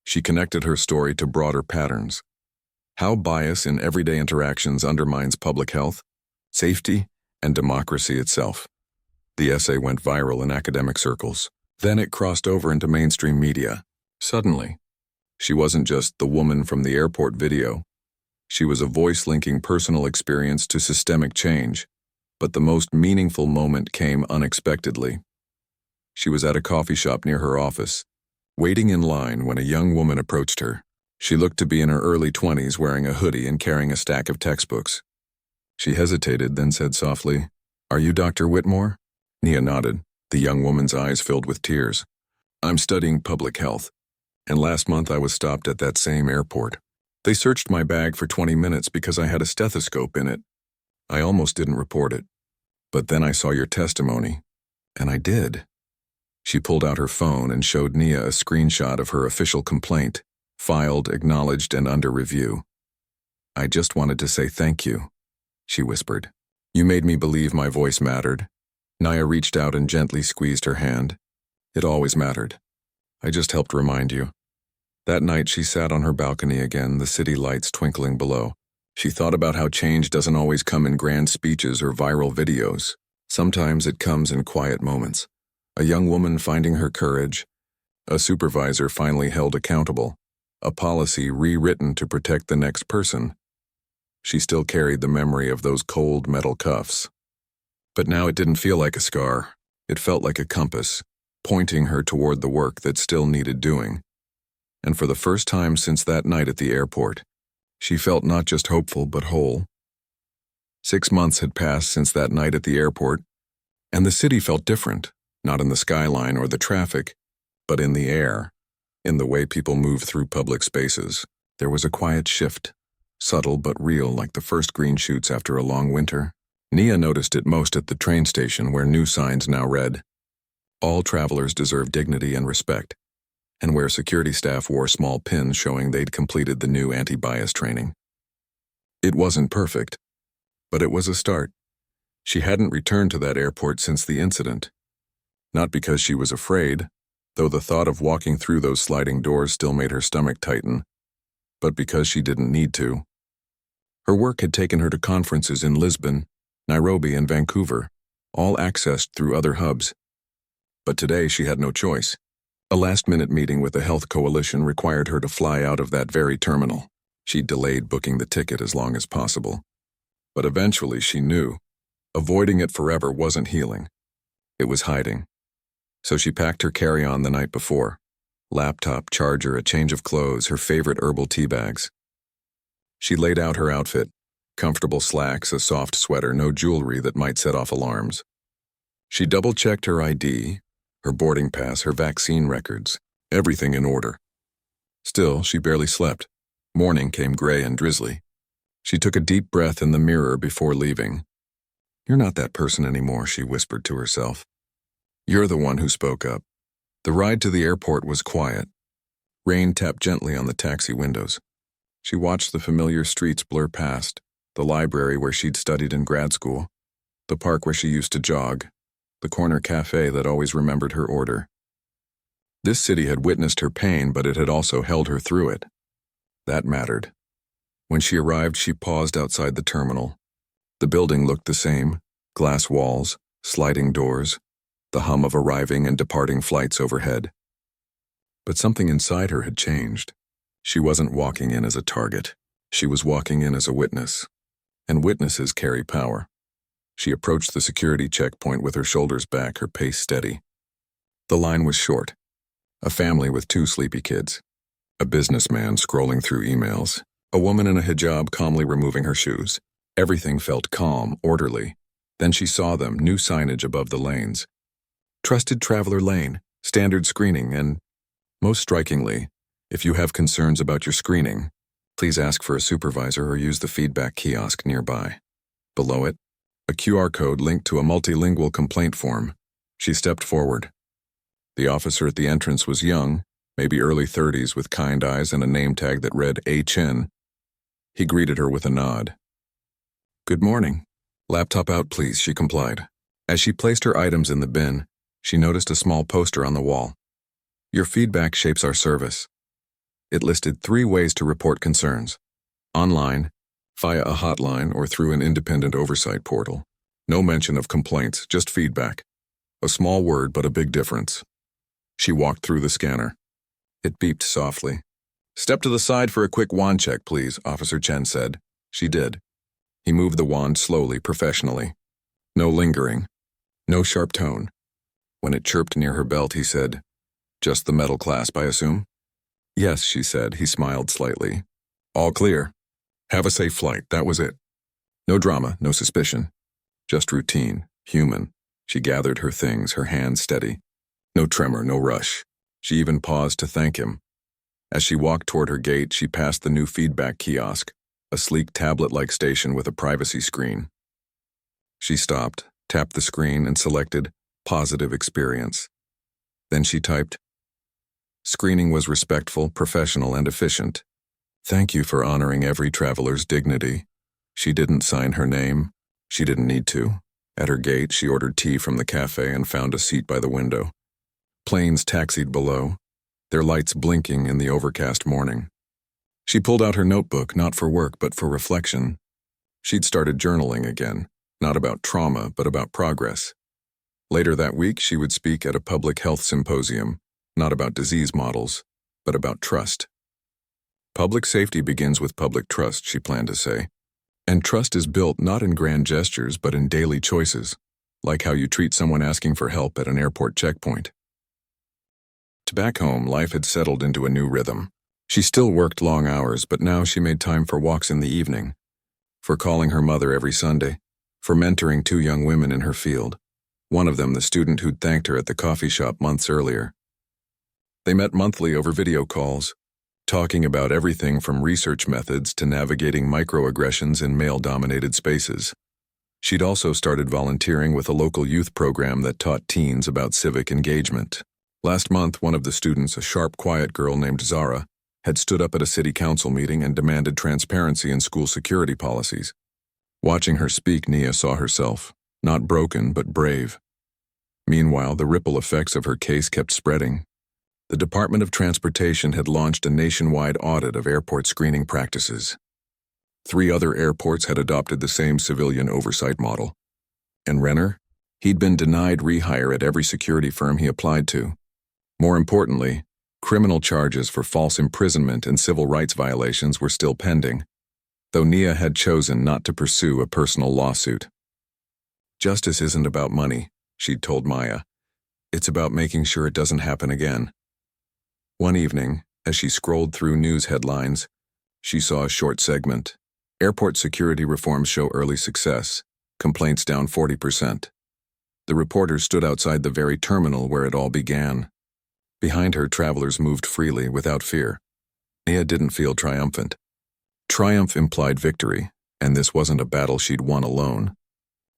she connected her story to broader patterns. How bias in everyday interactions undermines public health, safety, and democracy itself. The essay went viral in academic circles. Then it crossed over into mainstream media. Suddenly, she wasn't just the woman from the airport video. She was a voice linking personal experience to systemic change. But the most meaningful moment came unexpectedly. She was at a coffee shop near her office, waiting in line when a young woman approached her. She looked to be in her early 20s, wearing a hoodie and carrying a stack of textbooks. She hesitated, then said softly, "Are you Dr. Whitmore?" Nia nodded, the young woman's eyes filled with tears. "I'm studying public health, and last month I was stopped at that same airport. They searched my bag for 20 minutes because I had a stethoscope in it. I almost didn't report it. But then I saw your testimony, and I did." She pulled out her phone and showed Nia a screenshot of her official complaint, filed, acknowledged, and under review. "I just wanted to say thank you," she whispered. "You made me believe my voice mattered." Naya reached out and gently squeezed her hand. "It always mattered. I just helped remind you." That night she sat on her balcony again, the city lights twinkling below. She thought about how change doesn't always come in grand speeches or viral videos. Sometimes it comes in quiet moments. A young woman finding her courage, a supervisor finally held accountable, a policy rewritten to protect the next person. She still carried the memory of those cold metal cuffs. But now it didn't feel like a scar. It felt like a compass, pointing her toward the work that still needed doing. And for the first time since that night at the airport, she felt not just hopeful but whole. 6 months had passed since that night at the airport, and the city felt different, not in the skyline or the traffic, but in the air, in the way people moved through public spaces. There was a quiet shift, subtle but real, like the first green shoots after a long winter. Nia noticed it most at the train station, where new signs now read, "All travelers deserve dignity and respect," and where security staff wore small pins showing they'd completed the new anti-bias training. It wasn't perfect, but it was a start. She hadn't returned to that airport since the incident. Not because she was afraid, though the thought of walking through those sliding doors still made her stomach tighten, but because she didn't need to. Her work had taken her to conferences in Lisbon, Nairobi, and Vancouver, all accessed through other hubs. But today she had no choice. A last-minute meeting with the Health Coalition required her to fly out of that very terminal. She delayed booking the ticket as long as possible. But eventually she knew. Avoiding it forever wasn't healing. It was hiding. So she packed her carry-on the night before. Laptop, charger, a change of clothes, her favorite herbal tea bags. She laid out her outfit. Comfortable slacks, a soft sweater, no jewelry that might set off alarms. She double-checked her ID, her boarding pass, her vaccine records, everything in order. Still, she barely slept. Morning came gray and drizzly. She took a deep breath in the mirror before leaving. "You're not that person anymore," she whispered to herself. "You're the one who spoke up." The ride to the airport was quiet. Rain tapped gently on the taxi windows. She watched the familiar streets blur past, the library where she'd studied in grad school, the park where she used to jog, the corner cafe that always remembered her order. This city had witnessed her pain, but it had also held her through it. That mattered. When she arrived, she paused outside the terminal. The building looked the same, glass walls, sliding doors, the hum of arriving and departing flights overhead. But something inside her had changed. She wasn't walking in as a target. She was walking in as a witness. And witnesses carry power. She approached the security checkpoint with her shoulders back, her pace steady. The line was short. A family with 2 sleepy kids. A businessman scrolling through emails. A woman in a hijab calmly removing her shoes. Everything felt calm, orderly. Then she saw them, new signage above the lanes. Trusted Traveler Lane, standard screening, and, most strikingly, if you have concerns about your screening, please ask for a supervisor or use the feedback kiosk nearby. Below it, a QR code linked to a multilingual complaint form. She stepped forward. The officer at the entrance was young, maybe early 30s, with kind eyes and a name tag that read HN. He greeted her with a nod. "Good morning. Laptop out, please," she complied. As she placed her items in the bin, she noticed a small poster on the wall. "Your feedback shapes our service." It listed 3 ways to report concerns: online, via a hotline, or through an independent oversight portal. No mention of complaints, just feedback. A small word, but a big difference. She walked through the scanner. It beeped softly. "Step to the side for a quick wand check, please," Officer Chen said. She did. He moved the wand slowly, professionally. No lingering. No sharp tone. When it chirped near her belt, he said, "Just the metal clasp, I assume?" "Yes," she said. He smiled slightly. "All clear. Have a safe flight." That was it. No drama, no suspicion. Just routine, human. She gathered her things, her hands steady. No tremor, no rush. She even paused to thank him. As she walked toward her gate, she passed the new feedback kiosk, a sleek tablet-like station with a privacy screen. She stopped, tapped the screen, and selected Positive Experience. Then she typed, "Screening was respectful, professional, and efficient. Thank you for honoring every traveler's dignity. She didn't sign her name. She didn't need to. At her gate, she ordered tea from the cafe and found a seat by the window. Planes taxied below, their lights blinking in the overcast morning. She pulled out her notebook, not for work, but for reflection. She'd started journaling again, not about trauma, but about progress. Later that week, she would speak at a public health symposium, not about disease models, but about trust. Public safety begins with public trust, she planned to say. And trust is built not in grand gestures, but in daily choices, like how you treat someone asking for help at an airport checkpoint. Back home, life had settled into a new rhythm. She still worked long hours, but now she made time for walks in the evening, for calling her mother every Sunday, for mentoring 2 young women in her field, one of them the student who'd thanked her at the coffee shop months earlier. They met monthly over video calls, talking about everything from research methods to navigating microaggressions in male-dominated spaces. She'd also started volunteering with a local youth program that taught teens about civic engagement. Last month, one of the students, a sharp, quiet girl named Zara, had stood up at a city council meeting and demanded transparency in school security policies. Watching her speak, Nia saw herself, not broken but brave. Meanwhile, the ripple effects of her case kept spreading. The Department of Transportation had launched a nationwide audit of airport screening practices. 3 other airports had adopted the same civilian oversight model. And Renner? He'd been denied rehire at every security firm he applied to. More importantly, criminal charges for false imprisonment and civil rights violations were still pending, though Nia had chosen not to pursue a personal lawsuit. Justice isn't about money, she'd told Maya. It's about making sure it doesn't happen again. One evening, as she scrolled through news headlines, she saw a short segment. Airport security reforms show early success, complaints down 40%. The reporter stood outside the very terminal where it all began. Behind her, travelers moved freely, without fear. Nia didn't feel triumphant. Triumph implied victory, and this wasn't a battle she'd won alone.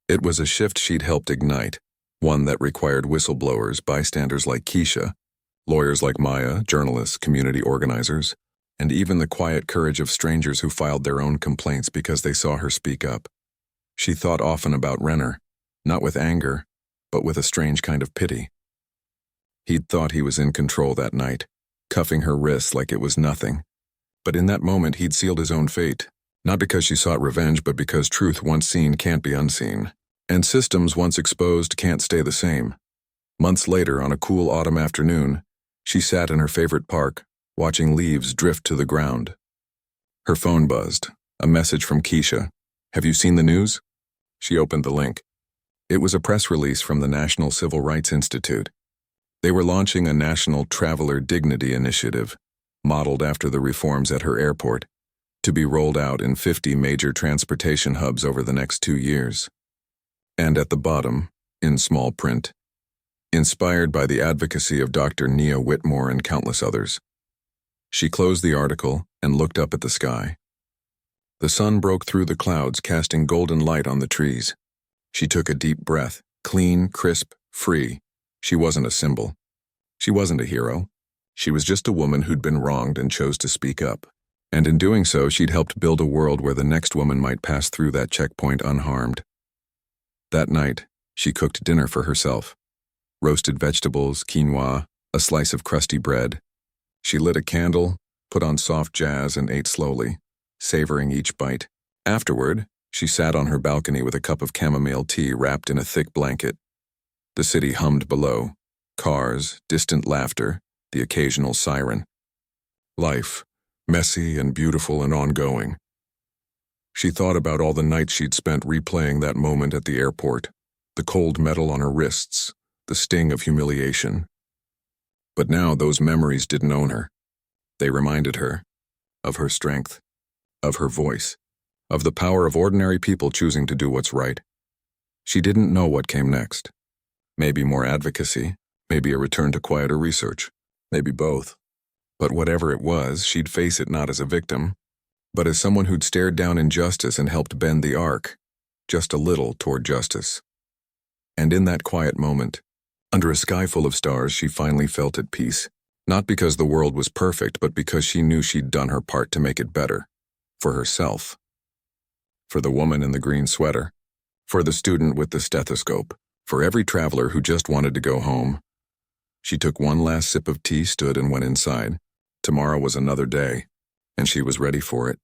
It was a shift she'd helped ignite, one that required whistleblowers, bystanders like Keisha, lawyers like Maya, journalists, community organizers, and even the quiet courage of strangers who filed their own complaints because they saw her speak up. She thought often about Renner, not with anger, but with a strange kind of pity. He'd thought he was in control that night, cuffing her wrists like it was nothing. But in that moment, he'd sealed his own fate, not because she sought revenge, but because truth once seen can't be unseen, and systems once exposed can't stay the same. Months later, on a cool autumn afternoon, she sat in her favorite park, watching leaves drift to the ground. Her phone buzzed, a message from Keisha. "Have you seen the news?" She opened the link. It was a press release from the National Civil Rights Institute. They were launching a national traveler dignity initiative, modeled after the reforms at her airport, to be rolled out in 50 major transportation hubs over the next 2 years. And at the bottom, in small print, inspired by the advocacy of Dr. Nia Whitmore and countless others. She closed the article and looked up at the sky. The sun broke through the clouds, casting golden light on the trees. She took a deep breath, clean, crisp, free. She wasn't a symbol. She wasn't a hero. She was just a woman who'd been wronged and chose to speak up. And in doing so, she'd helped build a world where the next woman might pass through that checkpoint unharmed. That night, she cooked dinner for herself. Roasted vegetables, quinoa, a slice of crusty bread. She lit a candle, put on soft jazz, and ate slowly, savoring each bite. Afterward, she sat on her balcony with a cup of chamomile tea wrapped in a thick blanket. The city hummed below. Cars, distant laughter, the occasional siren. Life, messy and beautiful and ongoing. She thought about all the nights she'd spent replaying that moment at the airport, the cold metal on her wrists, the sting of humiliation. But now those memories didn't own her. They reminded her of her strength, of her voice, of the power of ordinary people choosing to do what's right. She didn't know what came next. Maybe more advocacy, maybe a return to quieter research, maybe both. But whatever it was, she'd face it not as a victim, but as someone who'd stared down injustice and helped bend the arc, just a little toward justice. And in that quiet moment, under a sky full of stars, she finally felt at peace, Not because the world was perfect, but because she knew she'd done her part to make it better. For herself. For the woman in the green sweater. For the student with the stethoscope. For every traveler who just wanted to go home. She took one last sip of tea, stood, and went inside. Tomorrow was another day, and she was ready for it.